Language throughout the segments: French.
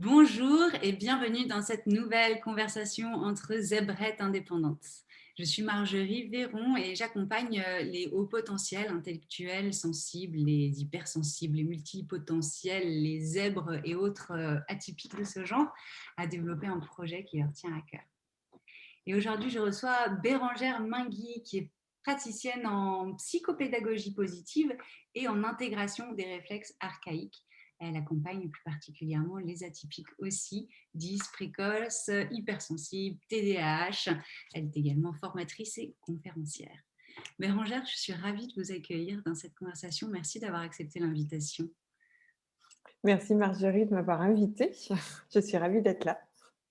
Bonjour et bienvenue dans cette nouvelle conversation entre zébrettes indépendantes. Je suis Marjorie Véron et j'accompagne les hauts potentiels intellectuels, sensibles, les hypersensibles, les multipotentiels, les zèbres et autres atypiques de ce genre à développer un projet qui leur tient à cœur. Et aujourd'hui, je reçois Bérangère Mingui qui est praticienne en psychopédagogie positive et en intégration des réflexes archaïques. Elle accompagne plus particulièrement les atypiques aussi, 10, précoces, hypersensibles, TDAH. Elle est également formatrice et conférencière. Bérangère, je suis ravie de vous accueillir dans cette conversation. Merci d'avoir accepté l'invitation. Merci Marjorie de m'avoir invitée. Je suis ravie d'être là.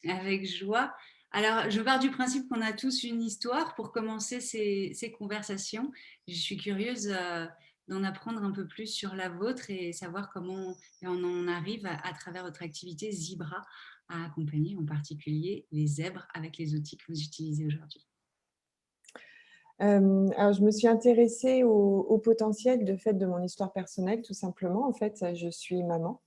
Avec joie. Alors, je pars du principe qu'on a tous une histoire pour commencer ces conversations. Je suis curieuse d'en apprendre un peu plus sur la vôtre et savoir comment on en arrive à travers votre activité Zebra à accompagner en particulier les zèbres avec les outils que vous utilisez aujourd'hui. Alors, je me suis intéressée au potentiel de fait de mon histoire personnelle, tout simplement. En fait, je suis maman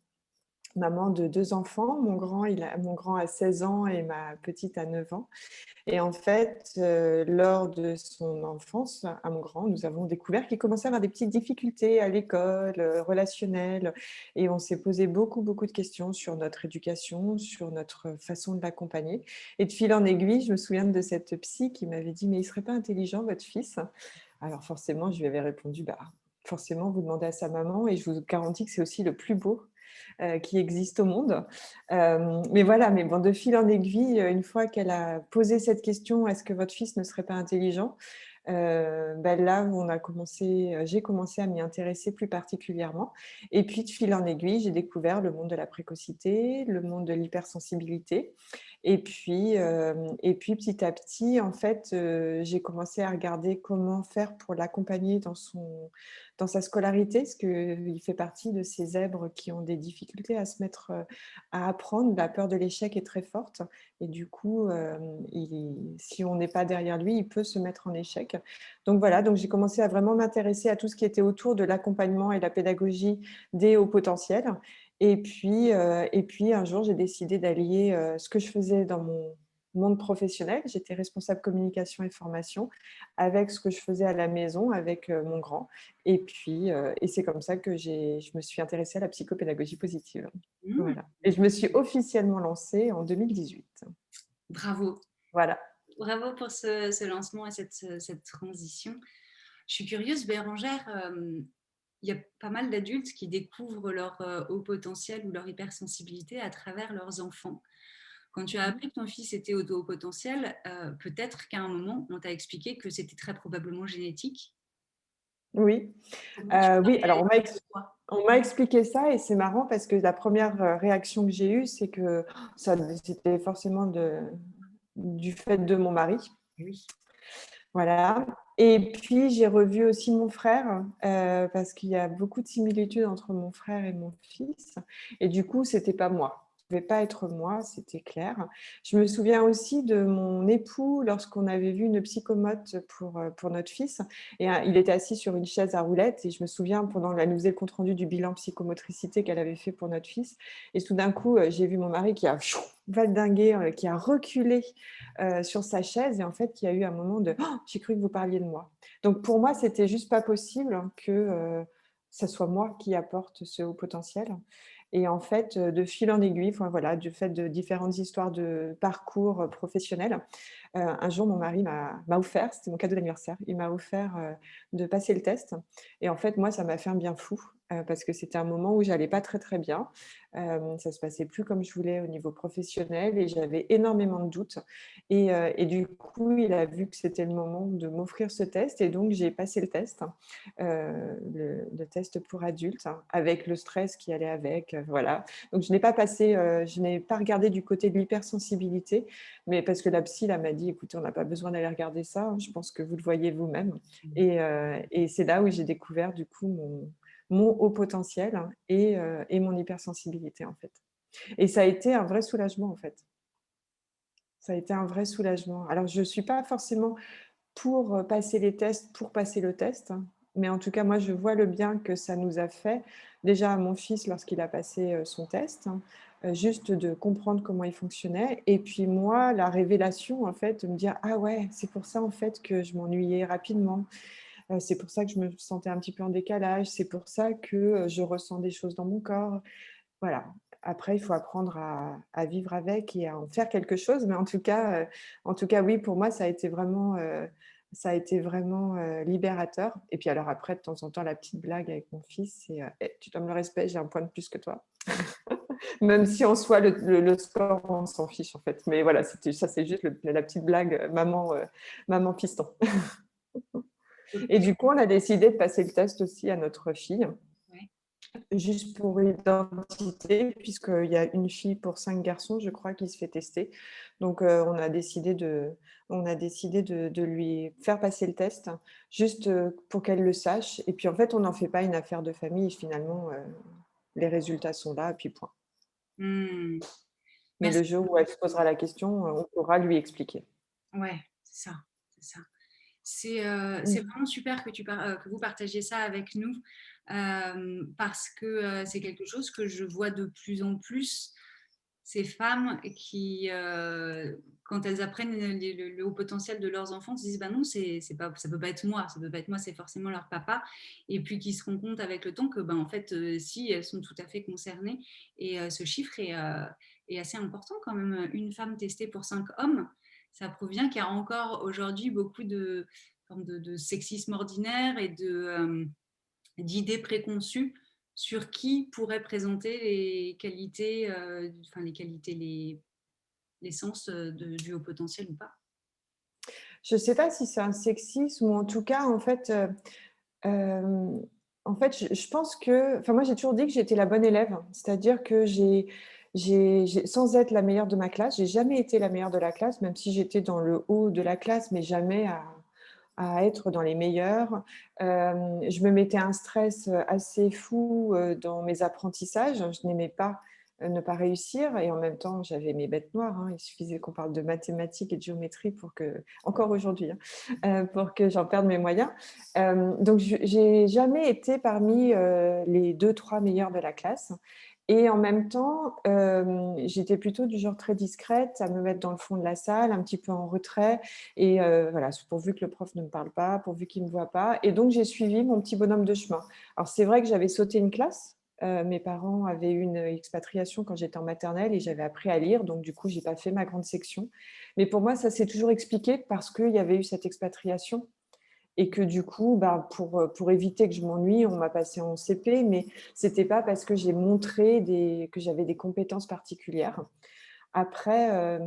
de 2 enfants. Mon grand a 16 ans et ma petite a 9 ans. Et en fait, lors de son enfance, à mon grand, nous avons découvert qu'il commençait à avoir des petites difficultés à l'école, relationnelles, et on s'est posé beaucoup, beaucoup de questions sur notre éducation, sur notre façon de l'accompagner. Et de fil en aiguille, je me souviens de cette psy qui m'avait dit: «Mais il serait pas intelligent votre fils?» Alors forcément, je lui avais répondu: «Bah, forcément, vous demandez à sa maman et je vous garantis que c'est aussi le plus beau qui existe au monde.» Mais voilà, mais bon, de fil en aiguille, une fois qu'elle a posé cette question: «Est-ce que votre fils ne serait pas intelligent?» Bah, là où j'ai commencé à m'y intéresser plus particulièrement, et puis de fil en aiguille, j'ai découvert le monde de la précocité, le monde de l'hypersensibilité, et puis petit à petit, en fait, j'ai commencé à regarder comment faire pour l'accompagner dans sa scolarité, parce qu'il fait partie de ces zèbres qui ont des difficultés à se mettre, à apprendre. La peur de l'échec est très forte et du coup, si on n'est pas derrière lui, il peut se mettre en échec. Donc voilà, donc j'ai commencé à vraiment m'intéresser à tout ce qui était autour de l'accompagnement et la pédagogie des hauts potentiels. Et puis un jour, j'ai décidé d'allier, ce que je faisais dans mon monde professionnel. J'étais responsable communication et formation, avec ce que je faisais à la maison avec, mon grand. Et c'est comme ça que je me suis intéressée à la psychopédagogie positive. Mmh, Voilà, et je me suis officiellement lancée en 2018. bravo. Voilà. Bravo pour ce lancement et cette transition. Je suis curieuse, Bérangère, il y a pas mal d'adultes qui découvrent leur haut potentiel ou leur hypersensibilité à travers leurs enfants. Quand tu as Mmh. appris que ton fils était au haut potentiel, peut-être qu'à un moment, on t'a expliqué que c'était très probablement génétique. Oui, Comment tu as oui, alors réagi à toi? on m'a expliqué ça, et c'est marrant parce que la première réaction que j'ai eue, c'est que ça c'était forcément du fait de mon mari. Oui. Voilà, et puis j'ai revu aussi mon frère, parce qu'il y a beaucoup de similitudes entre mon frère et mon fils, et du coup, c'était pas moi. Ça pouvait pas être moi, c'était clair. Je me souviens aussi de mon époux lorsqu'on avait vu une psychomote pour notre fils, et il était assis sur une chaise à roulettes, et je me souviens pendant elle nous faisait le compte rendu du bilan psychomotricité qu'elle avait fait pour notre fils, et tout d'un coup, j'ai vu mon mari qui a valdingué, qui a reculé, sur sa chaise, et en fait, qui a eu un moment de: «Oh, j'ai cru que vous parliez de moi.» Donc pour moi, c'était juste pas possible que, ça soit moi qui apporte ce haut potentiel, et en fait, de fil en aiguille, enfin voilà, du fait de différentes histoires de parcours, professionnels, un jour mon mari m'a offert, c'était mon cadeau d'anniversaire, il m'a offert, de passer le test, et en fait, moi, ça m'a fait un bien fou, parce que c'était un moment où j'allais pas très, très bien. Ça se passait plus comme je voulais au niveau professionnel et j'avais énormément de doutes, et du coup, il a vu que c'était le moment de m'offrir ce test, et donc j'ai passé le test, le test pour adultes, hein, avec le stress qui allait avec, voilà. Donc je n'ai pas regardé du côté de l'hypersensibilité, mais parce que la psy là m'a dit: «Écoutez, on n'a pas besoin d'aller regarder ça, hein, je pense que vous le voyez vous-même.» Et c'est là où j'ai découvert du coup mon haut potentiel, hein, et mon hypersensibilité, en fait. Et ça a été un vrai soulagement, en fait. Ça a été un vrai soulagement. Alors je suis pas forcément pour, passer les tests pour passer le test, hein. mais en tout cas, moi, je vois le bien que ça nous a fait. Déjà à mon fils lorsqu'il a passé, son test, hein, juste de comprendre comment il fonctionnait et puis moi, la révélation, en fait, de me dire: «Ah ouais, c'est pour ça, en fait, que je m'ennuyais rapidement. C'est pour ça que je me sentais un petit peu en décalage. C'est pour ça que, je ressens des choses dans mon corps». Voilà. Après, il faut apprendre à vivre avec et à en faire quelque chose, mais en tout cas, oui, pour moi, ça a été vraiment, libérateur et puis alors après, de temps en temps, la petite blague avec mon fils, c'est: «Eh, tu dois me le respect, j'ai un point de plus que toi». Même si en soi, le score, on s'en fiche, en fait. Mais voilà, c'est juste la petite blague, maman fiston. Et OK. du coup, on a décidé de passer le test aussi à notre fille. Ouais. Juste pour l'identité, puisqu'il y a une fille pour 5 garçons, je crois, qui se fait tester. Donc, on a décidé de lui faire passer le test, juste, pour qu'elle le sache. Et puis, en fait, on n'en fait pas une affaire de famille. Finalement, les résultats sont là, et puis point. Mmh. Mais Merci. le jour où elle se posera la question, on pourra lui expliquer. Ouais, c'est ça, c'est ça. C'est Mmh. vraiment super que vous partagiez ça avec nous, parce que, c'est quelque chose que je vois de plus en plus. Ces femmes qui, quand elles apprennent le haut potentiel de leurs enfants, se disent: «Bah non, c'est pas ça peut pas être moi, ça peut pas être moi, c'est forcément leur papa», et puis qui se rendent compte avec le temps que, ben, en fait, si, elles sont tout à fait concernées et ce chiffre est assez important quand même. Une femme testée pour 5 hommes, ça prouve bien qu'il y a encore aujourd'hui beaucoup de formes de sexisme ordinaire et d'idées préconçues sur qui pourrait présenter les qualités, enfin les qualités, les sens du haut potentiel ou pas. Je ne sais pas si c'est un sexisme ou en tout cas, Hem, en fait, je pense que enfin, moi, j'ai toujours dit que j'étais la bonne élève. C'est-à-dire que j'ai sans être la meilleure de ma classe, j'ai jamais été la meilleure de la classe, même si j'étais dans le haut de la classe, mais jamais à être dans les meilleurs. Je me mettais un stress, assez fou, dans mes apprentissages. Je n'aimais pas, ne pas réussir et en même temps, j'avais mes bêtes noires, hein. Il suffisait qu'on parle de mathématiques et de géométrie pour que encore aujourd'hui, hein, pour que j'en perde mes moyens. Donc je j'ai jamais été parmi, les deux trois meilleures de la classe et en même temps, j'étais plutôt du genre très discrète, à me mettre dans le fond de la salle, un petit peu en retrait et voilà, pourvu que le prof ne me parle pas, pourvu qu'il ne me voit pas et donc j'ai suivi mon petit bonhomme de chemin. Alors c'est vrai que j'avais sauté une classe, mes parents avaient eu une expatriation quand j'étais en maternelle et j'avais appris à lire, donc du coup, j'ai pas fait ma grande section. Mais pour moi, ça s'est toujours expliqué parce qu'il y avait eu cette expatriation et que du coup, bah, pour éviter que je m'ennuie, on m'a passée en CP, mais c'était pas parce que j'ai montré que j'avais des compétences particulières. Après,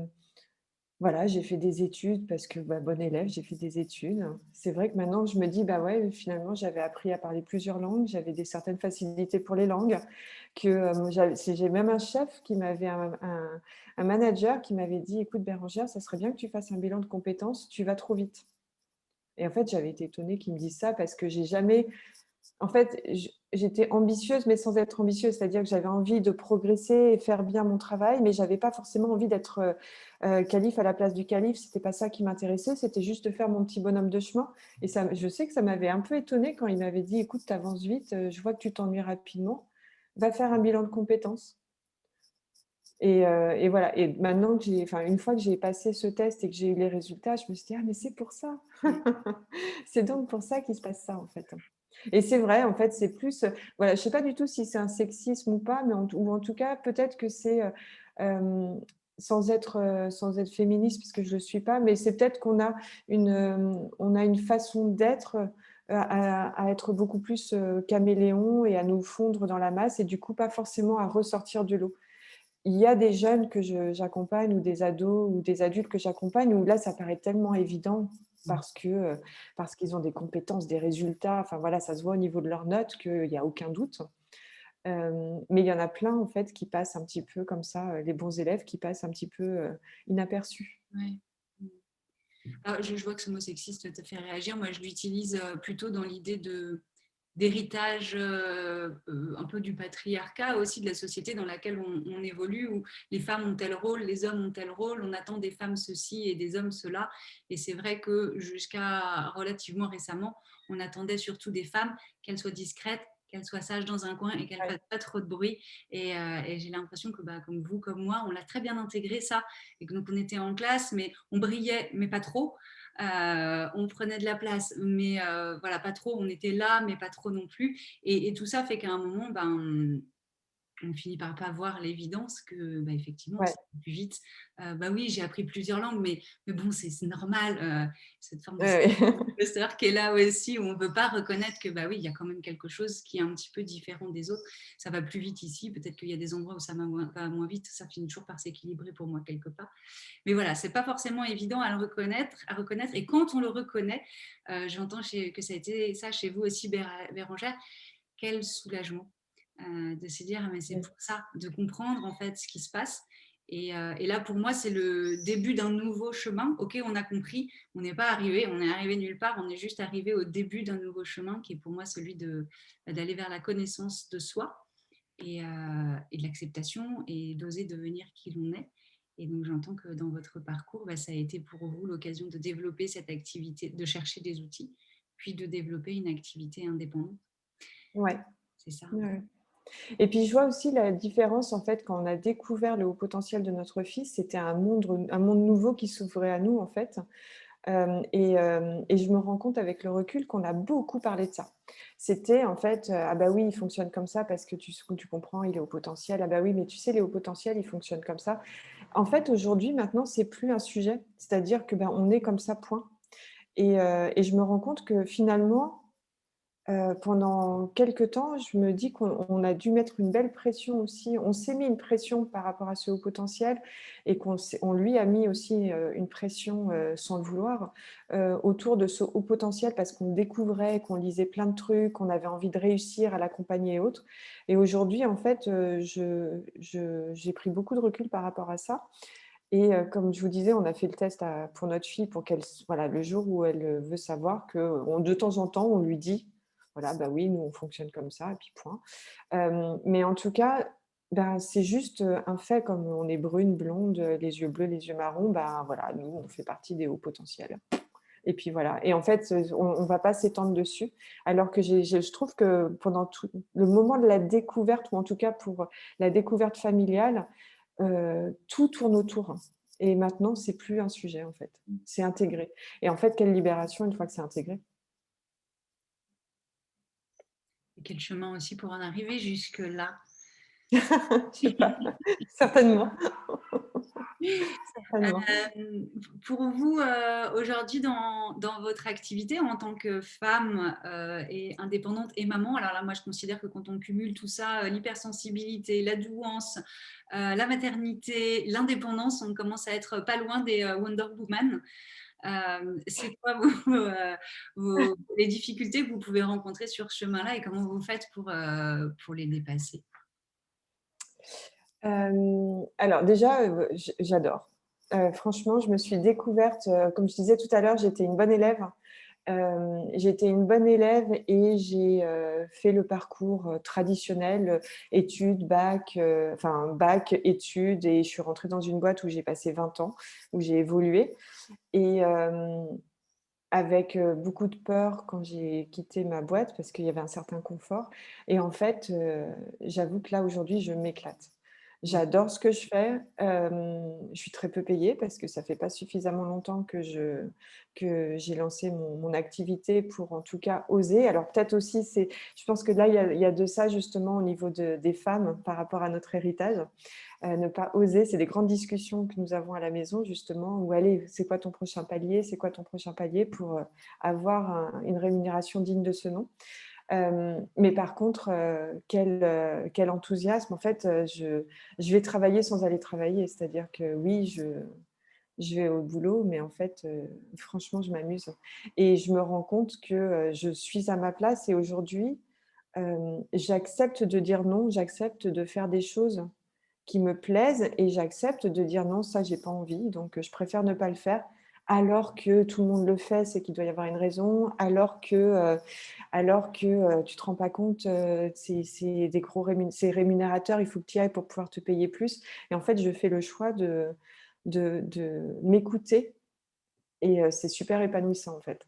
voilà, j'ai fait des études parce que, bah, bonne élève, j'ai fait des études. C'est vrai que maintenant je me dis: «Bah, ouais, finalement, j'avais appris à parler plusieurs langues, j'avais des certaines facilités pour les langues», que, j'ai même un chef qui m'avait un manager qui m'avait dit: «Écoute Bérangère, ça serait bien que tu fasses un bilan de compétences, tu vas trop vite». Et en fait, j'avais été étonnée qu'il me dise ça parce que j'ai jamais en fait, j'étais ambitieuse, mais sans être ambitieuse. C'est-à-dire que j'avais envie de progresser et faire bien mon travail, mais j'avais pas forcément envie d'être, calife à la place du calife. C'était pas ça qui m'intéressait, c'était juste de faire mon petit bonhomme de chemin et ça je sais que ça m'avait un peu étonnée quand il m'avait dit: «Écoute, tu avances vite, je vois que tu t'ennuies rapidement, va faire un bilan de compétences». Et voilà et maintenant que une fois que j'ai passé ce test et que j'ai eu les résultats, je me suis dit: «Ah mais c'est pour ça! C'est donc pour ça qu'il se passe ça, en fait». Et c'est vrai, en fait, c'est plus, voilà, je sais pas du tout si c'est un sexisme ou pas, mais en tout cas, peut-être que c'est, sans être féministe, parce que je le suis pas, mais c'est peut-être qu'on a on a une façon d'être, à être beaucoup plus, caméléon et à nous fondre dans la masse et du coup, pas forcément à ressortir du lot. Il y a des jeunes que j'accompagne ou des ados ou des adultes que j'accompagne où là, ça paraît tellement évident parce qu'ils ont des compétences, des résultats, enfin voilà, ça se voit au niveau de leurs notes qu'il y a aucun doute. Mais il y en a plein en fait qui passent un petit peu comme ça, les bons élèves qui passent un petit peu, inaperçus. Ouais. Mmh. Alors, je vois que ce mot sexiste te fait réagir. Moi, je l'utilise plutôt dans l'idée d'héritage un peu du patriarcat aussi de la société dans laquelle on évolue, où les femmes ont tel rôle, les hommes ont tel rôle, on attend des femmes ceci et des hommes cela. Et c'est vrai que jusqu'à relativement récemment, On attendait surtout des femmes qu'elles soient discrètes, qu'elles soient sages dans un coin et qu'elles ne Ouais. fassent pas trop de bruit. Et j'ai l'impression que, comme vous, comme moi, on l'a très bien intégré ça. Et que, donc, on était en classe, mais on brillait, mais pas trop. On prenait de la place, mais voilà, pas trop. On était là, mais pas trop non plus. Et tout ça fait qu'à un moment, on finit par pas voir l'évidence que, effectivement, Ouais. ça va plus vite. Oui, j'ai appris plusieurs langues, mais bon, c'est normal. Cette forme de Ouais, ouais. professeur qui est là aussi, où on ne veut pas reconnaître que, oui, il y a quand même quelque chose qui est un petit peu différent des autres. Ça va plus vite ici. Peut-être qu'il y a des endroits où ça va moins vite. Ça finit toujours par s'équilibrer pour moi quelque part. Mais voilà, c'est pas forcément évident à le reconnaître. Et quand on le reconnaît, j'entends que ça a été ça chez vous aussi, Bérangère. Quel soulagement de se dire, mais c'est pour ça, de comprendre en fait ce qui se passe. Et là, pour moi, c'est le début d'un nouveau chemin. Ok, on a compris, on n'est pas arrivé, on est arrivé nulle part, on est juste arrivé au début d'un nouveau chemin qui est pour moi celui d'aller vers la connaissance de soi et de l'acceptation et d'oser devenir qui l'on est. Et donc, j'entends que dans votre parcours, ça a été pour vous l'occasion de développer cette activité, de chercher des outils, puis de développer une activité indépendante. Ouais. C'est ça. Ouais. Et puis, je vois aussi la différence, en fait, quand on a découvert le haut potentiel de notre fils, c'était un monde nouveau qui s'ouvrait à nous, en fait. Et je me rends compte avec le recul qu'on a beaucoup parlé de ça. C'était en fait, ah bah oui, il fonctionne comme ça parce que tu comprends, il est au potentiel. Ah bah oui, mais tu sais, les hauts potentiels, ils fonctionnent comme ça. En fait, aujourd'hui, maintenant, c'est plus un sujet. C'est-à-dire que on est comme ça, point. Et je me rends compte que finalement, pendant quelque temps, je me dis qu'on a dû mettre une belle pression aussi. On s'est mis une pression par rapport à ce haut potentiel et on lui a mis aussi, une pression, sans le vouloir, autour de ce haut potentiel parce qu'on découvrait, qu'on lisait plein de trucs, qu'on avait envie de réussir, à l'accompagner et autres. Et aujourd'hui, en fait, j'ai pris beaucoup de recul par rapport à ça. Et comme je vous disais, on a fait le test pour notre fille pour qu'elle, voilà, le jour où elle veut savoir que, de temps en temps, on lui dit, voilà, bah oui, nous on fonctionne comme ça, et puis point. Mais en tout cas, c'est juste un fait, comme on est brune, blonde, les yeux bleus, les yeux marrons, voilà, nous on fait partie des hauts potentiels. Et puis voilà. Et en fait, on ne va pas s'étendre dessus. Alors que je trouve que pendant tout le moment de la découverte, ou en tout cas pour la découverte familiale, tout tourne autour. Et maintenant, c'est plus un sujet, en fait. C'est intégré. Et en fait, quelle libération une fois que c'est intégré. Et quel chemin aussi pour en arriver jusque-là. Je sais pas, certainement. Certainement. Pour vous, aujourd'hui, dans votre activité en tant que femme et indépendante et maman, alors là, moi, je considère que quand on cumule tout ça, l'hypersensibilité, la douance, la maternité, l'indépendance, on commence à être pas loin des Wonder Woman. C'est quoi les difficultés que vous pouvez rencontrer sur ce chemin-là et comment vous faites pour les dépasser? Alors déjà, j'adore. Franchement, je me suis découverte, comme je disais tout à l'heure, j'étais une bonne élève. J'étais une bonne élève et j'ai fait le parcours traditionnel, études, bac, enfin bac, études, et je suis rentrée dans une boîte où j'ai passé 20 ans, où j'ai évolué. Et avec beaucoup de peur quand j'ai quitté ma boîte parce qu'il y avait un certain confort. Et en fait, j'avoue que là, aujourd'hui, je m'éclate. J'adore ce que je fais. Je suis très peu payée parce que ça fait pas suffisamment longtemps que j'ai lancé mon activité pour, en tout cas, oser. Alors peut-être aussi, je pense que là, il y a de ça justement au niveau des femmes par rapport à notre héritage. Ne pas oser, c'est des grandes discussions que nous avons à la maison justement, où allez, c'est quoi ton prochain palier, c'est quoi ton prochain palier pour avoir une rémunération digne de ce nom. Mais par contre, quel enthousiasme. En fait, je vais travailler sans aller travailler. C'est-à-dire que oui, je vais au boulot, mais en fait, franchement, je m'amuse. Et je me rends compte que je suis à ma place et aujourd'hui, j'accepte de dire non, j'accepte de faire des choses qui me plaisent et j'accepte de dire: «Non, ça, j'ai pas envie, donc je préfère ne pas le faire». Alors que tout le monde le fait, c'est qu'il doit y avoir une raison. Alors que tu te rends pas compte, c'est des gros c'est rémunérateur, il faut que tu y ailles pour pouvoir te payer plus. Et en fait, je fais le choix de m'écouter et c'est super épanouissant, en fait.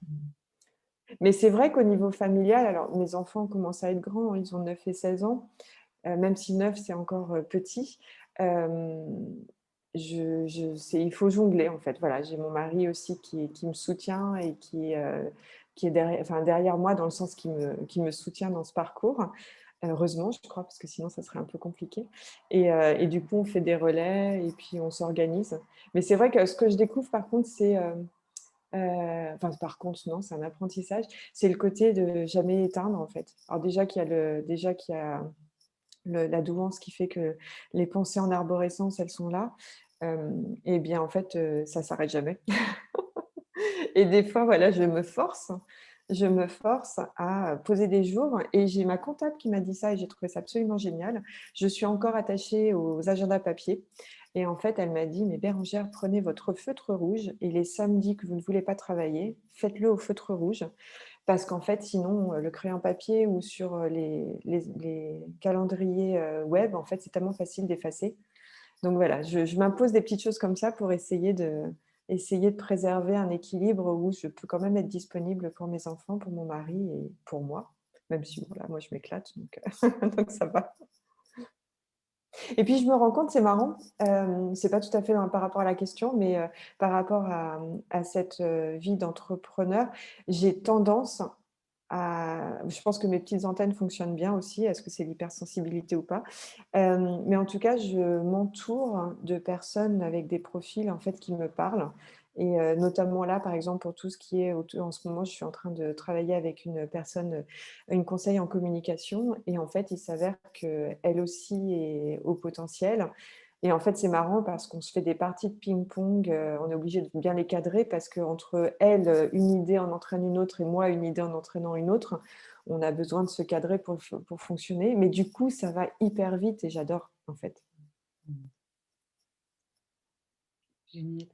Mais c'est vrai qu'au niveau familial, alors mes enfants commencent à être grands, ils ont 9 et 16 ans, même si 9 c'est encore, petit. Hem, il faut jongler en fait. Voilà, j'ai mon mari aussi qui me soutient et qui est derrière moi dans le sens qui me soutient dans ce parcours. Heureusement, je crois, parce que sinon ça serait un peu compliqué et du coup, on fait des relais et puis on s'organise. Mais c'est vrai que ce que je découvre par contre, c'est, enfin par contre non, c'est un apprentissage, c'est le côté de jamais éteindre en fait. Alors déjà qu'il y a la douance qui fait que les pensées en arborescence, elles sont là, et bien en fait, ça s'arrête jamais. Et des fois, voilà, je me force à poser des jours et j'ai ma comptable qui m'a dit ça et j'ai trouvé ça absolument génial. Je suis encore attachée aux agendas papier et en fait, elle m'a dit: «Mais Bérangère, prenez votre feutre rouge et les samedis que vous ne voulez pas travailler, faites-le au feutre rouge parce qu'en fait, sinon, le crayon papier ou sur, les calendriers, web, en fait, c'est tellement facile d'effacer». Donc voilà, je m'impose des petites choses comme ça pour essayer de préserver un équilibre où je peux quand même être disponible pour mes enfants, pour mon mari et pour moi, même si voilà, moi je m'éclate donc donc ça va. Et puis je me rends compte, c'est marrant, c'est pas tout à fait par rapport à la question, mais par rapport à cette, vie d'entrepreneur, j'ai tendance je pense que mes petites antennes fonctionnent bien aussi. Est-ce que c'est l'hypersensibilité ou pas? Mais en tout cas, je m'entoure de personnes avec des profils, en fait, qui me parlent et notamment là, par exemple, pour tout ce qui est en ce moment, je suis en train de travailler avec une personne, une conseille en communication et en fait, il s'avère qu'elle aussi est au potentiel et en fait, c'est marrant parce qu'on se fait des parties de ping-pong, on est obligé de bien les cadrer parce qu'entre elle, une idée en entraîne une autre et moi, une idée en entraînant une autre, on a besoin de se cadrer pour fonctionner. Mais du coup, ça va hyper vite et j'adore, en fait. Génial.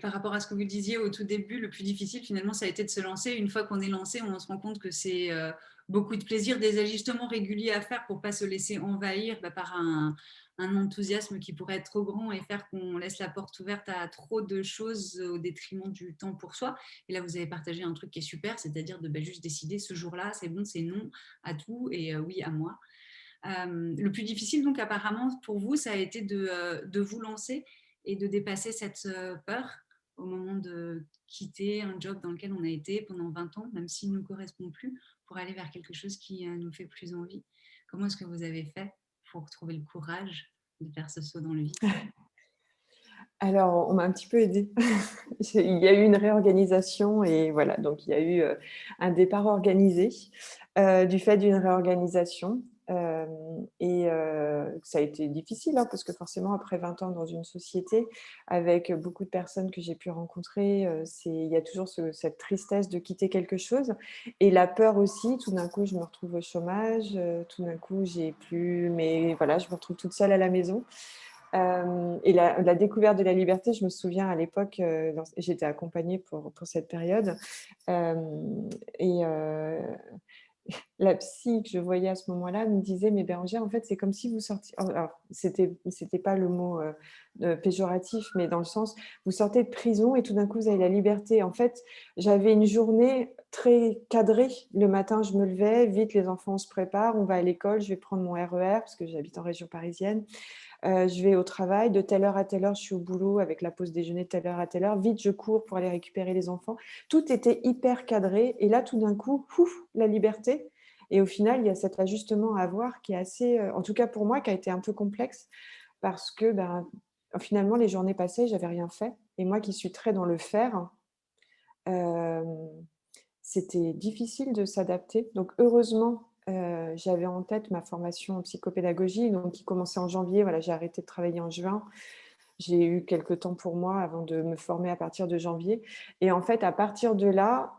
Par rapport à ce que vous disiez au tout début, le plus difficile finalement, ça a été de se lancer. Une fois qu'on est lancé, on se rend compte que c'est beaucoup de plaisir, des ajustements réguliers à faire pour ne pas se laisser envahir par un enthousiasme qui pourrait être trop grand et faire qu'on laisse la porte ouverte à trop de choses au détriment du temps pour soi. Et là, vous avez partagé un truc qui est super, c'est-à-dire de juste décider ce jour-là, c'est bon, c'est non à tout et oui à moi. Le plus difficile, donc, apparemment, pour vous, ça a été de vous lancer et de dépasser cette peur au moment de quitter un job dans lequel on a été pendant 20 ans, même s'il ne nous correspond plus, pour aller vers quelque chose qui nous fait plus envie. Comment est-ce que vous avez fait pour trouver le courage de faire ce saut dans le vide? Alors, on m'a un petit peu aidée. Il y a eu une réorganisation et voilà, donc il y a eu, un départ organisé, du fait d'une réorganisation, et ça a été difficile, hein, parce que forcément après 20 ans dans une société avec beaucoup de personnes que j'ai pu rencontrer, il y a toujours cette tristesse de quitter quelque chose et la peur aussi. Tout d'un coup, je me retrouve au chômage, tout d'un coup, j'ai plus mais voilà, je me retrouve toute seule à la maison. Et la découverte de la liberté, je me souviens à l'époque, j'étais accompagnée pour cette période, hem et la psy que je voyais à ce moment-là me disait: «Mais Bérangère, en fait, c'est comme si vous sortiez» alors c'était pas le mot, péjoratif, mais dans le sens, vous sortez de prison et tout d'un coup, vous avez la liberté. En fait, j'avais une journée très cadrée. Le matin, je me levais, vite les enfants se préparent, on va à l'école, je vais prendre mon RER parce que j'habite en région parisienne. Je vais au travail, de telle heure à telle heure, je suis au boulot avec la pause déjeuner de telle heure à telle heure. Vite, je cours pour aller récupérer les enfants. Tout était hyper cadré et là, tout d'un coup, pouf, la liberté et au final, il y a cet ajustement à avoir qui est assez, en tout cas pour moi, qui a été un peu complexe parce que, ben, finalement, les journées passaient, j'avais rien fait et moi qui suis très dans le faire, hem, c'était difficile de s'adapter. Donc heureusement, j'avais en tête ma formation en psychopédagogie, donc qui commençait en janvier. Voilà, j'ai arrêté de travailler en juin. J'ai eu quelques temps pour moi avant de me former à partir de janvier et en fait, à partir de là,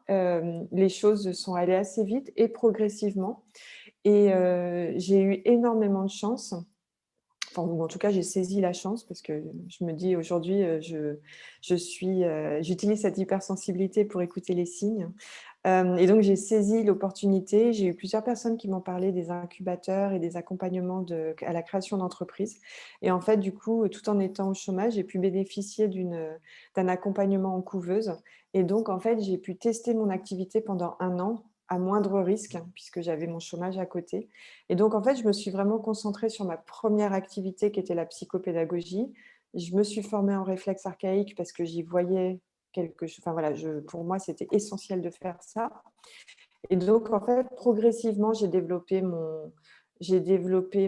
les choses sont allées assez vite et progressivement et j'ai eu énormément de chance. Enfin, ou en tout cas, j'ai saisi la chance parce que je me dis aujourd'hui, j'utilise cette hypersensibilité pour écouter les signes. Et donc, j'ai saisi l'opportunité. J'ai eu plusieurs personnes qui m'ont parlé des incubateurs et des accompagnements à la création d'entreprises. Et en fait, du coup, tout en étant au chômage, j'ai pu bénéficier d'un accompagnement en couveuse. Et donc, en fait, j'ai pu tester mon activité pendant 1 an à moindre risque, puisque j'avais mon chômage à côté. Et donc, en fait, je me suis vraiment concentrée sur ma première activité qui était la psychopédagogie. Je me suis formée en réflexe archaïque parce que j'y voyais quelque chose. Enfin voilà, pour moi, c'était essentiel de faire ça. Et donc, en fait, progressivement, j'ai développé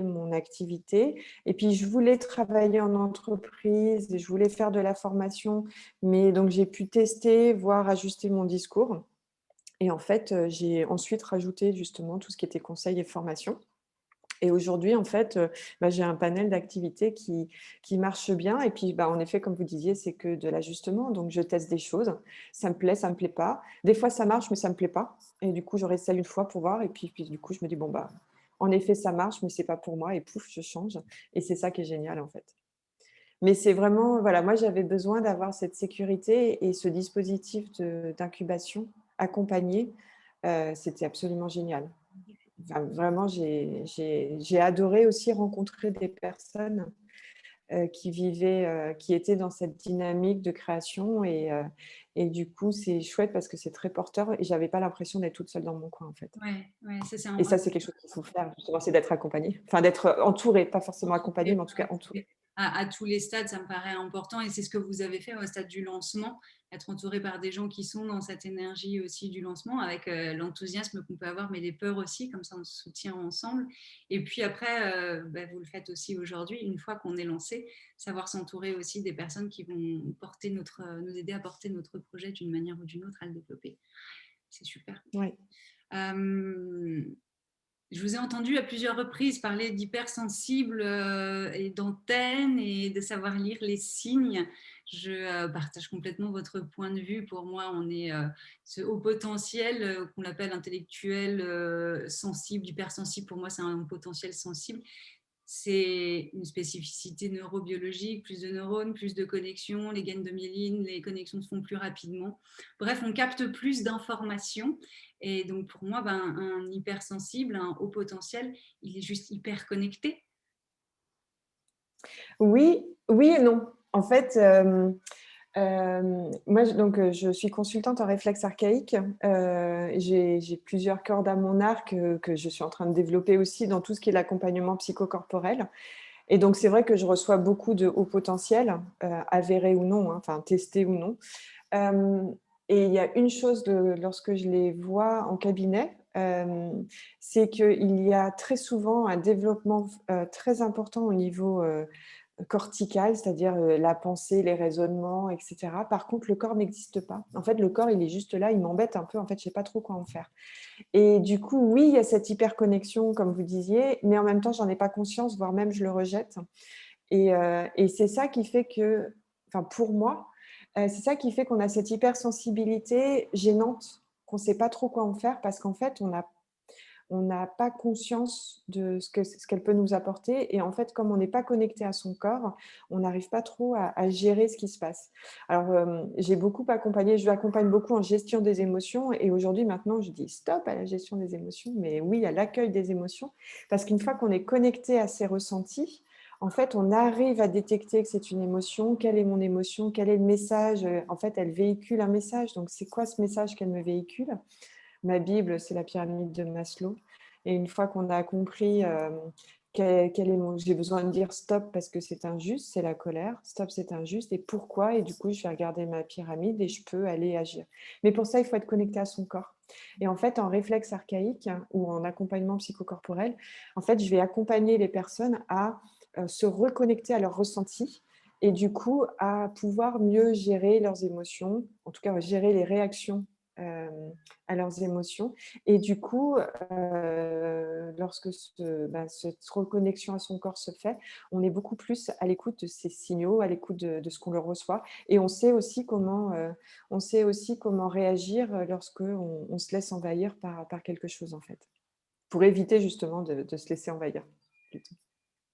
mon activité. Et puis, je voulais travailler en entreprise, et je voulais faire de la formation. Mais donc, j'ai pu tester, voire ajuster mon discours. Et en fait, j'ai ensuite rajouté justement tout ce qui était conseil et formation. Et aujourd'hui, en fait, j'ai un panel d'activités qui marche bien. Et puis, en effet, comme vous disiez, c'est que de l'ajustement. Donc, je teste des choses. Ça me plaît pas. Des fois, ça marche, mais ça me plaît pas. Et du coup, je réessaye une fois pour voir. Et puis du coup, je me dis, bon, en effet, ça marche, mais c'est pas pour moi. Et pouf, je change. Et c'est ça qui est génial, en fait. Mais c'est vraiment, voilà, moi, j'avais besoin d'avoir cette sécurité et ce dispositif d'incubation accompagné. C'était absolument génial. Enfin, vraiment, j'ai adoré aussi rencontrer des personnes qui étaient dans cette dynamique de création. Et du coup, c'est chouette parce que c'est très porteur et j'avais pas l'impression d'être toute seule dans mon coin, en fait. Ouais, ouais, ça c'est Et important. ça, c'est quelque chose qu'il faut faire, justement, c'est d'être accompagné. Enfin, d'être entouré, pas forcément accompagné, mais en tout cas entouré. À tous les stades, ça me paraît important et c'est ce que vous avez fait au stade du lancement, être entouré par des gens qui sont dans cette énergie aussi du lancement, avec l'enthousiasme qu'on peut avoir, mais les peurs aussi, comme ça on se soutient ensemble. Et puis après, vous le faites aussi aujourd'hui, une fois qu'on est lancé, savoir s'entourer aussi des personnes qui vont nous aider à porter notre projet d'une manière ou d'une autre, à le développer. C'est super. Ouais. Je vous ai entendu à plusieurs reprises parler d'hypersensible et d'antenne et de savoir lire les signes. Je partage complètement votre point de vue. Pour moi, on est ce haut potentiel qu'on appelle intellectuel, sensible, hypersensible. Pour moi, c'est un potentiel sensible. C'est une spécificité neurobiologique, plus de neurones, plus de connexions, les gaines de myéline, les connexions se font plus rapidement. Bref, on capte plus d'informations. Et donc, pour moi, un hypersensible, un haut potentiel, il est juste hyper connecté. Oui, oui et non. En fait, moi, je suis consultante en réflexe archaïque. J'ai plusieurs cordes à mon arc que je suis en train de développer aussi dans tout ce qui est l'accompagnement psychocorporel. Et donc, c'est vrai que je reçois beaucoup de hauts potentiels, avérés ou non, hein, enfin testés ou non. Et il y a une chose, lorsque je les vois en cabinet, c'est qu'il y a très souvent un développement très important au niveau cortical, c'est-à-dire la pensée, les raisonnements, etc. Par contre, le corps n'existe pas. En fait, le corps, il est juste là, il m'embête un peu. En fait, je ne sais pas trop quoi en faire. Et du coup, oui, il y a cette hyperconnexion, comme vous disiez, mais en même temps, j'en ai pas conscience, voire même je le rejette. Et c'est ça qui fait que, enfin pour moi, c'est ça qui fait qu'on a cette hypersensibilité gênante, qu'on ne sait pas trop quoi en faire parce qu'en fait, on n'a pas conscience de ce qu'elle peut nous apporter. Et en fait, comme on n'est pas connecté à son corps, on n'arrive pas trop à gérer ce qui se passe. Alors, j'ai beaucoup accompagné, je accompagne beaucoup en gestion des émotions. Et aujourd'hui, maintenant, je dis stop à la gestion des émotions, mais oui à l'accueil des émotions. Parce qu'une fois qu'on est connecté à ses ressentis, en fait, on arrive à détecter que c'est une émotion. Quelle est mon émotion? Quel est le message? En fait, elle véhicule un message. Donc, c'est quoi ce message qu'elle me véhicule? Ma Bible, c'est la pyramide de Maslow. Et une fois qu'on a compris j'ai besoin de dire stop parce que c'est injuste, c'est la colère. Stop, c'est injuste. Et pourquoi? Et du coup, je vais regarder ma pyramide et je peux aller agir. Mais pour ça, il faut être connecté à son corps. Et en fait, en réflexe archaïque ou en accompagnement psychocorporel, en fait, je vais accompagner les personnes à se reconnecter à leurs ressentis et du coup à pouvoir mieux gérer leurs émotions, en tout cas gérer les réactions euh, à leurs émotions. Et du coup, lorsque cette reconnexion à son corps se fait, on est beaucoup plus à l'écoute de ces signaux, à l'écoute de ce qu'on leur reçoit. Et on sait aussi comment réagir lorsque on se laisse envahir par quelque chose, en fait, pour éviter justement de se laisser envahir. Plutôt.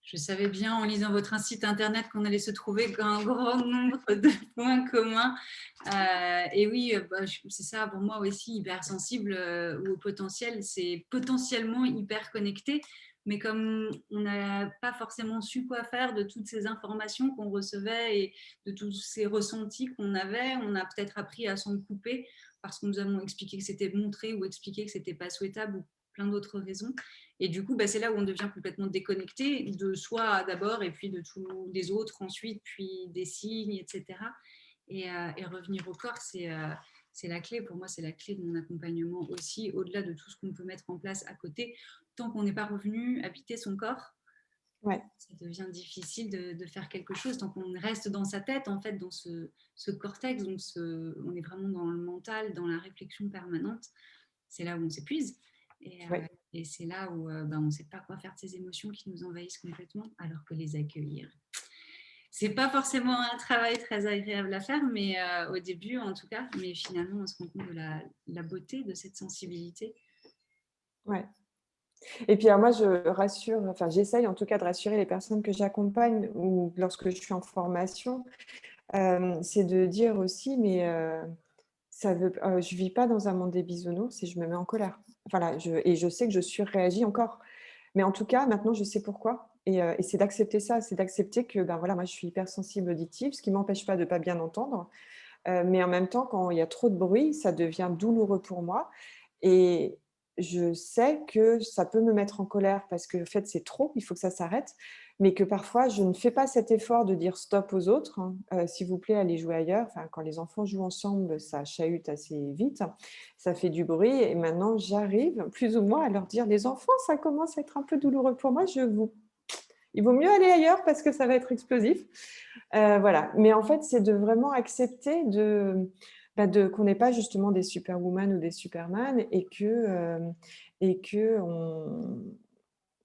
Je savais bien en lisant votre site internet qu'on allait se trouver un grand nombre de points communs. Et oui, bah, c'est ça pour moi aussi, hypersensible ou au potentiel, c'est potentiellement hyper connecté. Mais comme on n'a pas forcément su quoi faire de toutes ces informations qu'on recevait et de tous ces ressentis qu'on avait, on a peut-être appris à s'en couper parce qu'on nous a expliqué que c'était montré ou expliqué que c'était pas souhaitable ou plein d'autres raisons. Et du coup, bah, c'est là où on devient complètement déconnecté de soi d'abord et puis de tous les autres ensuite, puis des signes, etc. Et revenir au corps, c'est la clé. Pour moi, c'est la clé de mon accompagnement aussi, au-delà de tout ce qu'on peut mettre en place à côté. Tant qu'on n'est pas revenu habiter son corps, Ouais. ça devient difficile de faire quelque chose. Tant qu'on reste dans sa tête, en fait, dans ce cortex, on est vraiment dans le mental, dans la réflexion permanente. C'est là où on s'épuise. Ouais. Et c'est là où on ne sait pas quoi faire de ces émotions qui nous envahissent complètement, alors que les accueillir, c'est pas forcément un travail très agréable à faire, mais au début en tout cas. Mais finalement, on se rend compte de la beauté de cette sensibilité. Ouais. Et puis alors moi, je rassure, enfin j'essaye en tout cas de rassurer les personnes que j'accompagne ou lorsque je suis en formation, c'est de dire aussi, mais je vis pas dans un monde des bisounours et je me mets en colère. Voilà, et je sais que je surréagis encore. Mais en tout cas, maintenant, je sais pourquoi. Et c'est d'accepter ça, c'est d'accepter que ben voilà, moi, je suis hypersensible auditive, ce qui m'empêche pas de pas bien entendre. Mais en même temps, quand il y a trop de bruit, ça devient douloureux pour moi. Et je sais que ça peut me mettre en colère parce que, en fait, c'est trop, il faut que ça s'arrête. Mais que parfois, je ne fais pas cet effort de dire stop aux autres, hein. S'il vous plaît, allez jouer ailleurs. Enfin, quand les enfants jouent ensemble, ça chahute assez vite, ça fait du bruit. Et maintenant, j'arrive plus ou moins à leur dire, les enfants, ça commence à être un peu douloureux pour moi. Il vaut mieux aller ailleurs parce que ça va être explosif. Voilà. Mais en fait, c'est de vraiment accepter qu'on n'est pas justement des superwoman ou des superman et que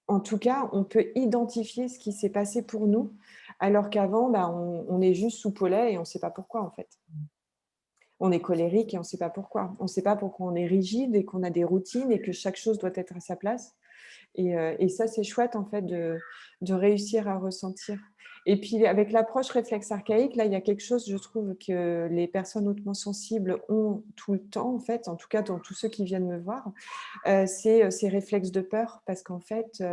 en tout cas, on peut identifier ce qui s'est passé pour nous, alors qu'avant, on est juste sous polais et on ne sait pas pourquoi en fait. On est colérique et on ne sait pas pourquoi. On ne sait pas pourquoi on est rigide et qu'on a des routines et que chaque chose doit être à sa place. Et ça, c'est chouette en fait de réussir à ressentir. Et puis avec l'approche réflexe archaïque, là, il y a quelque chose, je trouve, que les personnes hautement sensibles ont tout le temps, en fait, en tout cas dans tous ceux qui viennent me voir, c'est ces réflexes de peur. Parce qu'en fait,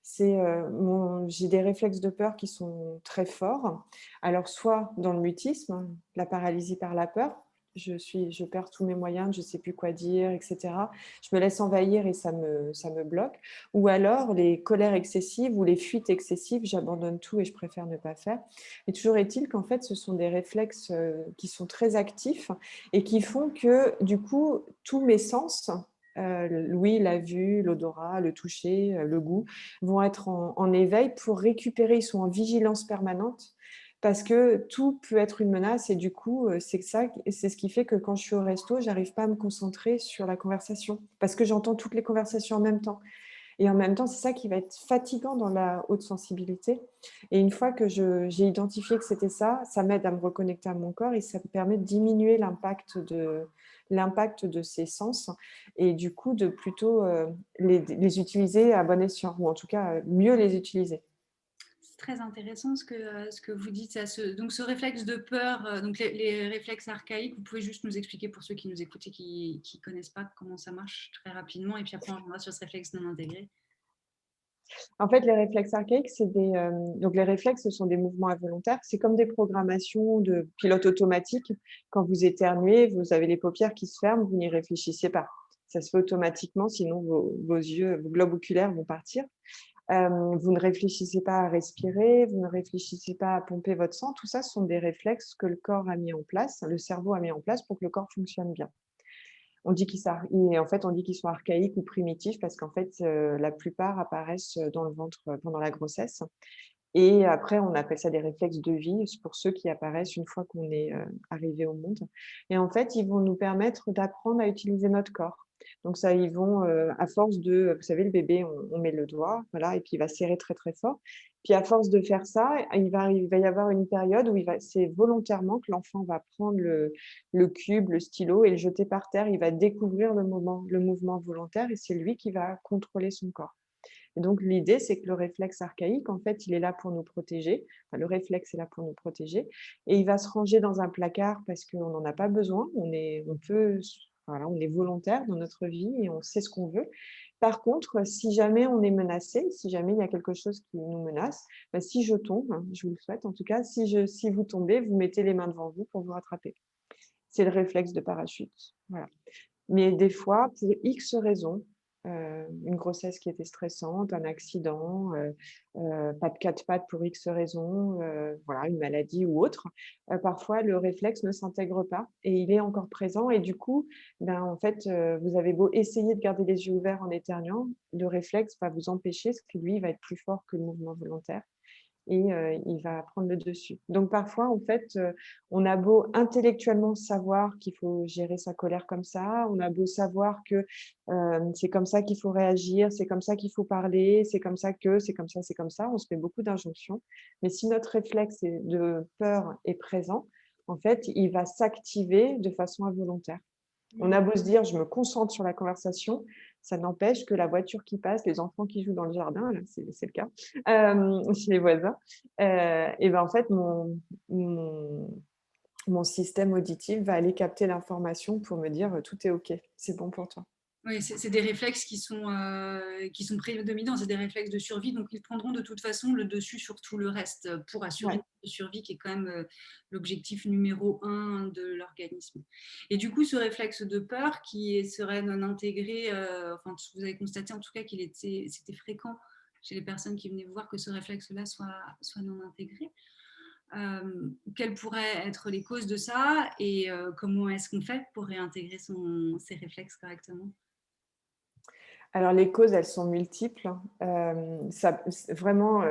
j'ai des réflexes de peur qui sont très forts. Alors, soit dans le mutisme, hein, la paralysie par la peur, je perds tous mes moyens, je ne sais plus quoi dire, etc. Je me laisse envahir et ça me bloque. Ou alors les colères excessives ou les fuites excessives, j'abandonne tout et je préfère ne pas faire. Et toujours est-il qu'en fait, ce sont des réflexes qui sont très actifs et qui font que, du coup, tous mes sens, l'ouïe, la vue, l'odorat, le toucher, le goût, vont être en éveil pour récupérer, ils sont en vigilance permanente parce que tout peut être une menace et du coup, c'est ce qui fait que quand je suis au resto, j'arrive pas à me concentrer sur la conversation parce que j'entends toutes les conversations en même temps. Et en même temps, c'est ça qui va être fatigant dans la haute sensibilité. Et une fois que j'ai identifié que c'était ça, ça m'aide à me reconnecter à mon corps et ça me permet de diminuer l'impact de ces sens et du coup de plutôt les utiliser à bon escient ou en tout cas mieux les utiliser. C'est très intéressant ce que vous dites. Donc ce réflexe de peur, donc les réflexes archaïques, vous pouvez juste nous expliquer pour ceux qui nous écoutent et qui ne connaissent pas comment ça marche très rapidement. Et puis après, on reviendra sur ce réflexe non intégré. En fait, les réflexes archaïques, donc les réflexes, ce sont des mouvements involontaires. C'est comme des programmations de pilote automatique. Quand vous éternuez, vous avez les paupières qui se ferment, vous n'y réfléchissez pas. Ça se fait automatiquement, sinon vos yeux, vos globes oculaires vont partir. Vous ne réfléchissez pas à respirer, vous ne réfléchissez pas à pomper votre sang. Tout ça, ce sont des réflexes que le corps a mis en place, le cerveau a mis en place pour que le corps fonctionne bien. En fait, on dit qu'ils sont archaïques ou primitifs parce qu'en fait, la plupart apparaissent dans le ventre pendant la grossesse. Et après, on appelle ça des réflexes de vie, c'est pour ceux qui apparaissent une fois qu'on est arrivé au monde. Et en fait, ils vont nous permettre d'apprendre à utiliser notre corps. Donc ça, ils vont, à force de, vous savez, le bébé, on met le doigt, voilà, et puis il va serrer très très fort. Puis à force de faire ça, il va y avoir une période où c'est volontairement que l'enfant va prendre le cube, le stylo et le jeter par terre. Il va découvrir le mouvement volontaire et c'est lui qui va contrôler son corps. Et donc, l'idée, c'est que le réflexe archaïque, en fait, il est là pour nous protéger. Enfin, le réflexe est là pour nous protéger. Et il va se ranger dans un placard parce qu'on n'en a pas besoin. Voilà, on est volontaire dans notre vie et on sait ce qu'on veut. Par contre, si jamais on est menacé, si jamais il y a quelque chose qui nous menace, bah, si je tombe, hein, je vous le souhaite en tout cas, si vous tombez, vous mettez les mains devant vous pour vous rattraper. C'est le réflexe de parachute. Voilà. Mais des fois, pour X raisons, une grossesse qui était stressante, un accident, pas de quatre pattes pour X raisons, voilà, une maladie ou autre, parfois le réflexe ne s'intègre pas et il est encore présent et du coup, ben, en fait, vous avez beau essayer de garder les yeux ouverts en éternuant, le réflexe va vous empêcher parce que lui, il va être plus fort que le mouvement volontaire et il va prendre le dessus. Donc parfois, en fait, on a beau intellectuellement savoir qu'il faut gérer sa colère comme ça, on a beau savoir que, c'est comme ça qu'il faut réagir, c'est comme ça qu'il faut parler, c'est comme ça que, c'est comme ça, on se fait beaucoup d'injonctions. Mais si notre réflexe de peur est présent, en fait, il va s'activer de façon involontaire. On a beau se dire: «Je me concentre sur la conversation», ça n'empêche que la voiture qui passe, les enfants qui jouent dans le jardin, là, c'est le cas, chez les voisins, et ben, en fait, mon mon système auditif va aller capter l'information pour me dire: «Tout est OK, c'est bon pour toi». Oui, c'est des réflexes qui sont prédominants, c'est des réflexes de survie, donc ils prendront de toute façon le dessus sur tout le reste pour assurer Ouais. une survie qui est quand même l'objectif numéro un de l'organisme. Et du coup, ce réflexe de peur serait non intégré, enfin, vous avez constaté en tout cas c'était fréquent chez les personnes qui venaient vous voir que ce réflexe-là soit non intégré. Quelles pourraient être les causes de ça et comment est-ce qu'on fait pour réintégrer ses réflexes correctement? Alors les causes, elles sont multiples, hein. Ça c vraiment,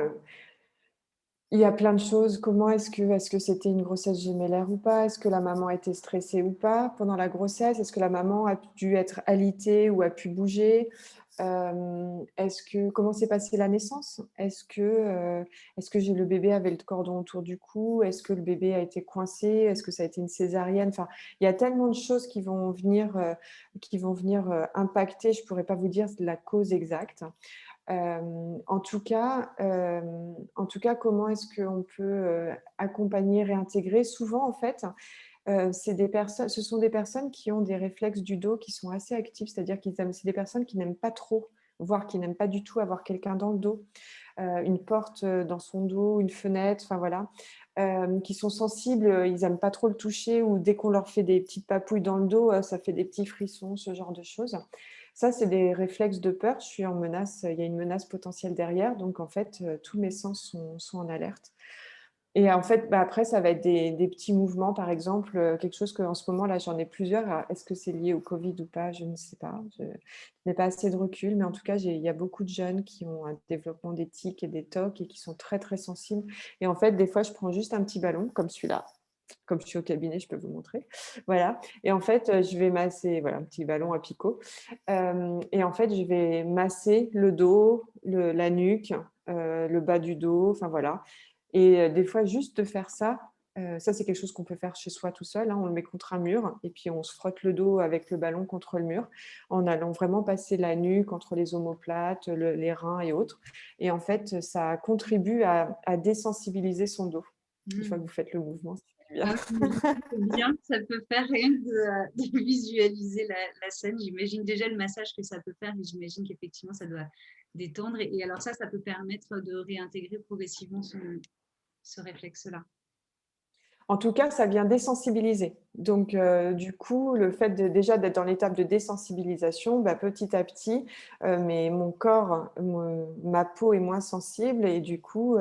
il y a plein de choses. Comment est-ce que c'était une grossesse gémellaire ou pas? Est-ce que la maman était stressée ou pas pendant la grossesse? Est-ce que la maman a dû être alitée ou a pu bouger? Comment s'est passée la naissance? Est-ce que j'ai le bébé avait le cordon autour du cou? Est-ce que le bébé a été coincé? Est-ce que ça a été une césarienne? Enfin, il y a tellement de choses qui vont venir, impacter, je pourrais pas vous dire la cause exacte. En tout cas, comment est-ce qu'on peut, accompagner, réintégrer? Souvent, en fait, ce sont des personnes qui ont des réflexes du dos qui sont assez actifs, c'est-à-dire c'est des personnes qui n'aiment pas trop, voire qui n'aiment pas du tout avoir quelqu'un dans le dos, une porte, dans son dos, une fenêtre, enfin voilà. Qui sont sensibles, ils n'aiment pas trop le toucher ou dès qu'on leur fait des petites papouilles dans le dos, ça fait des petits frissons, ce genre de choses. Ça, c'est des réflexes de peur. Je suis en menace, il y a une menace potentielle derrière, donc en fait, tous mes sens sont en alerte. Et en fait, bah, après, ça va être des petits mouvements, par exemple, quelque chose qu'en ce moment, là, j'en ai plusieurs. Alors, est-ce que c'est lié au Covid ou pas? Je ne sais pas. Je n'ai pas assez de recul, mais en tout cas, il y a beaucoup de jeunes qui ont un développement des tics et des TOC et qui sont très, très sensibles. Et en fait, des fois, je prends juste un petit ballon, comme celui-là. Comme je suis au cabinet, je peux vous montrer. Voilà. Et en fait, je vais masser, voilà, un petit ballon à picot. Et en fait, je vais masser le dos, la nuque, le bas du dos, enfin voilà. Et des fois, juste de faire ça, ça, c'est quelque chose qu'on peut faire chez soi tout seul, hein. On le met contre un mur et puis on se frotte le dos avec le ballon contre le mur, en allant vraiment passer la nuque entre les omoplates, les reins et autres. Et en fait, ça contribue à désensibiliser son dos. Une fois que Mmh. vous faites le mouvement, ça fait du bien. Ah oui, c'est bien, ça peut faire rien que de visualiser la scène. J'imagine déjà le massage que ça peut faire et j'imagine qu'effectivement ça doit détendre et alors ça peut permettre de réintégrer progressivement ce réflexe-là. En tout cas, ça vient désensibiliser. Donc, du coup, le fait déjà d'être dans l'étape de désensibilisation, bah, petit à petit, mais mon corps, ma peau est moins sensible et du coup,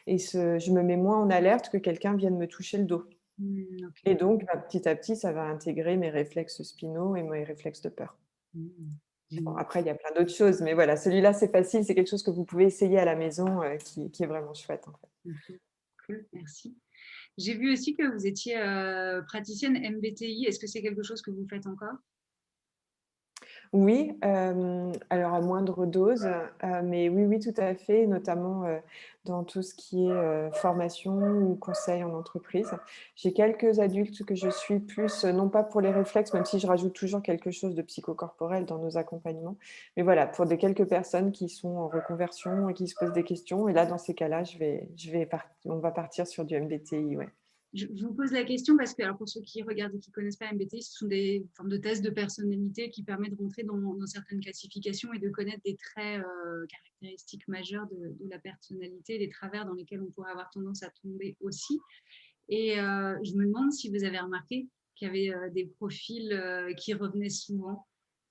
je me mets moins en alerte que quelqu'un vienne me toucher le dos. Mmh, Et OK. donc, bah, petit à petit, ça va intégrer mes réflexes spinaux et mes réflexes de peur. Mmh. Bon, Génial. après, il y a plein d'autres choses, mais voilà, celui-là, c'est facile, c'est quelque chose que vous pouvez essayer à la maison, qui est vraiment chouette, en fait. OK. Cool, merci. J'ai vu aussi que vous étiez, praticienne MBTI. Est-ce que c'est quelque chose que vous faites encore? Oui, alors à moindre dose, mais oui, oui, tout à fait, notamment, dans tout ce qui est, formation ou conseil en entreprise. J'ai quelques adultes que je suis plus, non pas pour les réflexes, même si je rajoute toujours quelque chose de psychocorporel dans nos accompagnements, mais voilà, pour des quelques personnes qui sont en reconversion et qui se posent des questions et là, dans ces cas-là, on va partir sur du MBTI, ouais. Je vous pose la question parce que, alors pour ceux qui regardent et qui ne connaissent pas MBTI, ce sont des formes de tests de personnalité qui permettent de rentrer dans certaines classifications et de connaître des traits caractéristiques majeurs de la personnalité, les travers dans lesquels on pourrait avoir tendance à tomber aussi. Et je me demande si vous avez remarqué qu'il y avait des profils qui revenaient souvent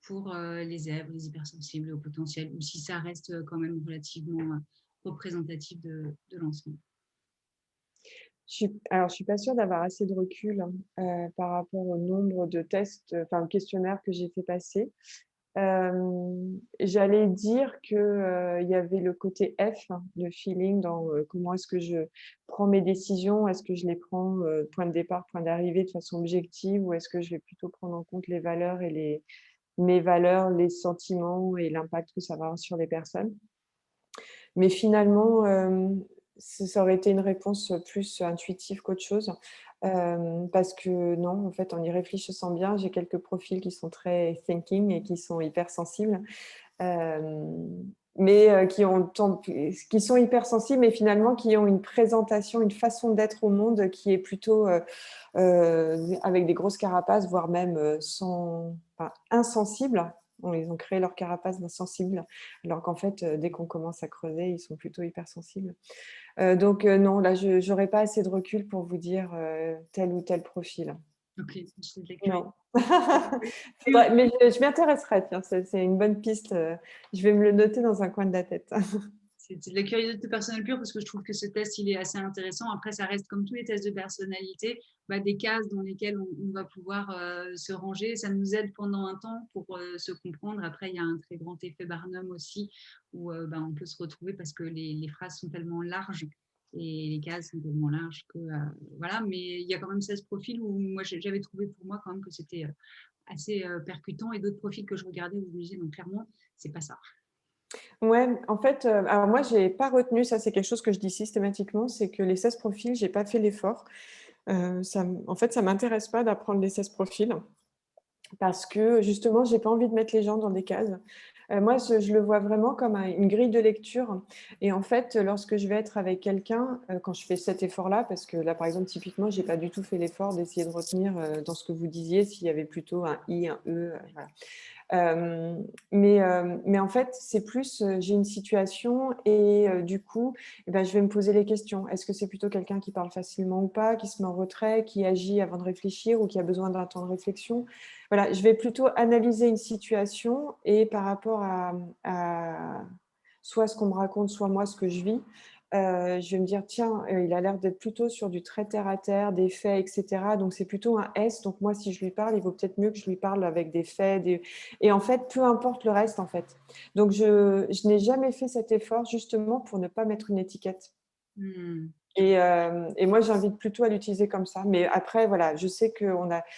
pour les zèbres, les hypersensibles au potentiel, ou si ça reste quand même relativement représentatif de l'ensemble. Je suis pas sûre d'avoir assez de recul, par rapport au nombre de tests, enfin, questionnaires que j'ai fait passer. J'allais dire que, il y avait le côté F, hein, le feeling dans, comment est-ce que je prends mes décisions? Est-ce que je les prends, point de départ, point d'arrivée de façon objective ou est-ce que je vais plutôt prendre en compte les valeurs et mes valeurs, les sentiments et l'impact que ça va avoir sur les personnes? Mais finalement, ça aurait été une réponse, plus intuitive qu'autre chose, parce que non, en fait, en y réfléchissant bien, j'ai quelques profils qui sont très thinking et qui sont hypersensibles, mais qui sont hypersensibles, mais finalement qui ont une présentation, une façon d'être au monde qui est plutôt, avec des grosses carapaces, voire même, insensibles. Ils ont créé leur carapace d'insensibles, alors qu'en fait, dès qu'on commence à creuser, ils sont plutôt hypersensibles. Donc non, là, je n'aurais pas assez de recul pour vous dire, tel ou tel profil. Ok, c'est de la curiosité. Non. Mais je m'y intéresserai, tiens, c'est une bonne piste, je vais me le noter dans un coin de la tête. C'est de la curiosité personnelle pure parce que je trouve que ce test, il est assez intéressant. Après, ça reste comme tous les tests de personnalité, des cases dans lesquelles on va pouvoir se ranger. Ça nous aide pendant un temps pour se comprendre. Après, il y a un très grand effet Barnum aussi où on peut se retrouver parce que les phrases sont tellement larges et les cases sont tellement larges que voilà. Mais il y a quand même 16 profils où moi, j'avais trouvé pour moi quand même que c'était assez percutant et d'autres profils que je regardais où je me disais, donc clairement, c'est pas ça. Ouais, en fait, alors moi, j'ai pas retenu, ça c'est quelque chose que je dis systématiquement, c'est que les 16 profils, j'ai pas fait l'effort. En fait, ça m'intéresse pas d'apprendre les 16 profils parce que justement, j'ai pas envie de mettre les gens dans des cases. Moi, je le vois vraiment comme une grille de lecture et en fait, lorsque je vais être avec quelqu'un, quand je fais cet effort-là, parce que là, par exemple, typiquement, j'ai pas du tout fait l'effort d'essayer de retenir, dans ce que vous disiez, s'il y avait plutôt un I, un E, voilà. Mais en fait, c'est plus, j'ai une situation et du coup, je vais me poser les questions. Est-ce que c'est plutôt quelqu'un qui parle facilement ou pas, qui se met en retrait, qui agit avant de réfléchir ou qui a besoin d'un temps de réflexion? Voilà, je vais plutôt analyser une situation et par rapport à soit ce qu'on me raconte, soit moi ce que je vis, je vais me dire: «Tiens, il a l'air d'être plutôt sur du très terre à terre, des faits et cetera, donc c'est plutôt un S, donc moi si je lui parle, il vaut peut-être mieux que je lui parle avec des faits, des» et en fait, peu importe le reste, en fait. Donc je n'ai jamais fait cet effort justement pour ne pas mettre une étiquette Hmm. et moi, j'invite plutôt à l'utiliser comme ça. Mais après, voilà, je sais que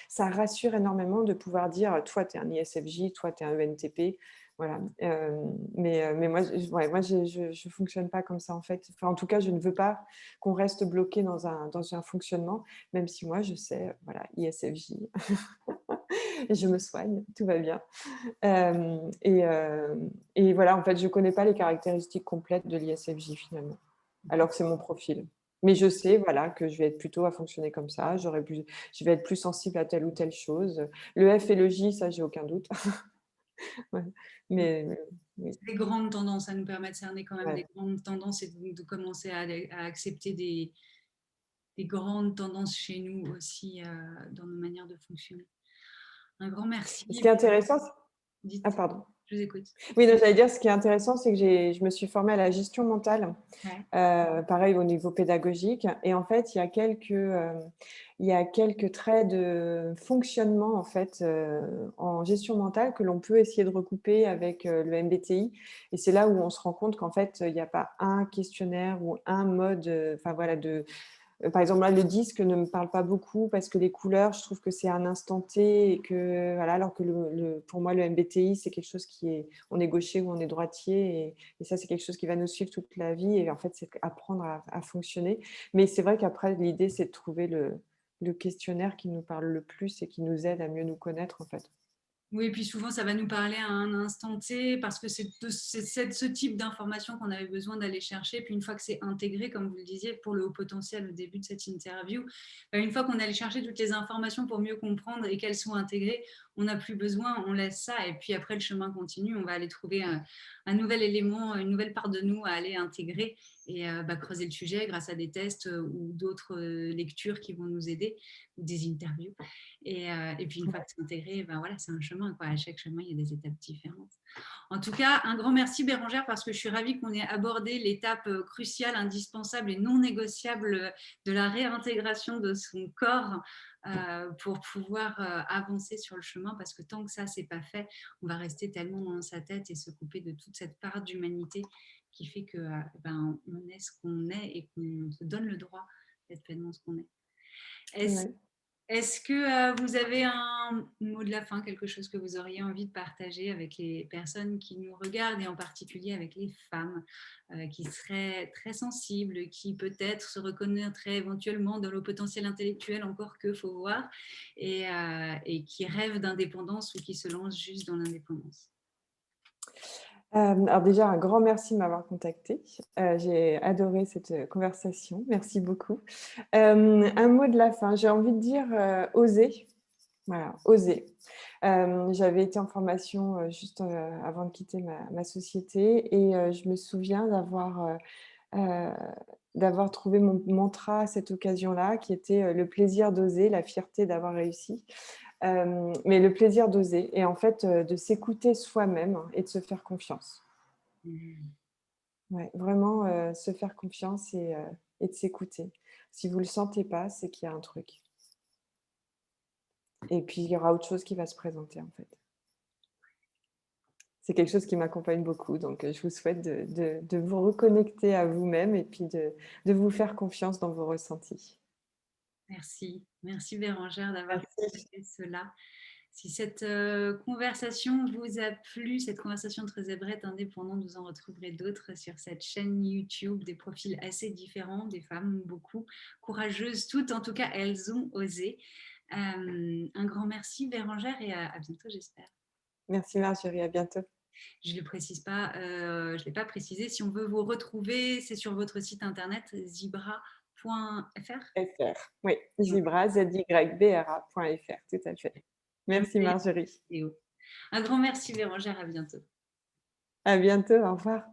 ça rassure énormément de pouvoir dire: «Toi, tu es un ISFJ, toi, tu es un ENTP». Voilà, mais moi, ouais, moi, je fonctionne pas comme ça, en fait. Enfin, en tout cas, je ne veux pas qu'on reste bloqué dans un fonctionnement, même si moi, je sais, voilà, ISFJ, je me soigne, tout va bien. Et voilà, en fait, je connais pas les caractéristiques complètes de l'ISFJ, finalement, alors que c'est mon profil. Mais je sais, voilà, que je vais être plutôt à fonctionner comme ça, je vais être plus sensible à telle ou telle chose. Le F et le J, ça, j'ai aucun doute. Ouais. Mais oui, Des grandes tendances, ça nous permet de cerner quand même ouais. des grandes tendances et de commencer à accepter des grandes tendances chez nous aussi dans nos manières de fonctionner. Un grand Ce qui est merci. intéressant, ah Dites, pardon. je vous écoute. Oui, non, j'allais dire, ce qui est intéressant, c'est que je me suis formée à la gestion mentale, Ouais. pareil au niveau pédagogique. Et en fait, il y a quelques traits de fonctionnement en fait en gestion mentale que l'on peut essayer de recouper avec le MBTI. Et c'est là où on se rend compte qu'en fait, il n'y a pas un questionnaire ou un mode, enfin voilà, Par exemple, là, le disque ne me parle pas beaucoup parce que les couleurs, je trouve que c'est un instant T et que, voilà, alors que pour moi, le MBTI, c'est quelque chose qui est, on est gaucher ou on est droitier et ça, c'est quelque chose qui va nous suivre toute la vie et en fait, c'est apprendre à fonctionner. Mais c'est vrai qu'après, l'idée, c'est de trouver le questionnaire qui nous parle le plus et qui nous aide à mieux nous connaître, en fait. Oui, et puis souvent, ça va nous parler à un instant T parce que c'est ce type d'information qu'on avait besoin d'aller chercher. Puis une fois que c'est intégré, comme vous le disiez, pour le haut potentiel au début de cette interview, une fois qu'on allait chercher toutes les informations pour mieux comprendre et qu'elles sont intégrées, on n'a plus besoin, on laisse ça. Et puis après, le chemin continue, on va aller trouver un nouvel élément, une nouvelle part de nous à aller intégrer et creuser le sujet grâce à des tests ou d'autres lectures qui vont nous aider, ou des interviews. Et puis une fois que c'est intégré, voilà, c'est un chemin, quoi. À chaque chemin, il y a des étapes différentes. En tout cas, un grand merci Bérangère parce que je suis ravie qu'on ait abordé l'étape cruciale, indispensable et non négociable de la réintégration de son corps pour pouvoir avancer sur le chemin, parce que tant que ça, c'est pas fait, on va rester tellement dans sa tête et se couper de toute cette part d'humanité qui fait que on est ce qu'on est et qu'on se donne le droit d'être pleinement ce qu'on est. Est-ce Ouais. est-ce que vous avez un mot de la fin, quelque chose que vous auriez envie de partager avec les personnes qui nous regardent et en particulier avec les femmes qui seraient très sensibles, qui peut-être se reconnaîtraient éventuellement dans le potentiel intellectuel, encore que faut voir, et qui rêvent d'indépendance ou qui se lancent juste dans l'indépendance? Alors déjà, un grand merci de m'avoir contactée. J'ai adoré cette conversation. Merci beaucoup. Un mot de la fin, j'ai envie de dire oser. Voilà, oser. J'avais été en formation juste avant de quitter ma société et je me souviens euh, d'avoir trouvé mon mantra à cette occasion-là, qui était le plaisir d'oser, la fierté d'avoir réussi. Mais le plaisir d'oser et en fait de s'écouter soi-même et de se faire confiance. Mhm. Ouais, vraiment se faire confiance et de s'écouter. Si vous ne le sentez pas, c'est qu'il y a un truc. Et puis il y aura autre chose qui va se présenter en fait. C'est quelque chose qui m'accompagne beaucoup, donc je vous souhaite de vous reconnecter à vous-même et puis de vous faire confiance dans vos ressentis. Merci. Merci Bérangère d'avoir Merci. partagé cela. Si cette conversation vous a plu, cette conversation entre zébrettes indépendantes, vous en retrouverez d'autres sur cette chaîne YouTube, des profils assez différents, des femmes beaucoup courageuses, toutes en tout cas, elles ont osé. Un grand merci Bérangère et à bientôt j'espère. Merci Marjorie, à bientôt. Je ne le précise pas, je ne l'ai pas précisé, si on veut vous retrouver, c'est sur votre site internet zibra.fr. FR. Oui, Zybra, zybra.fr, tout à fait. Merci Marjorie. Un grand merci Bérangère, à bientôt. À bientôt, au revoir.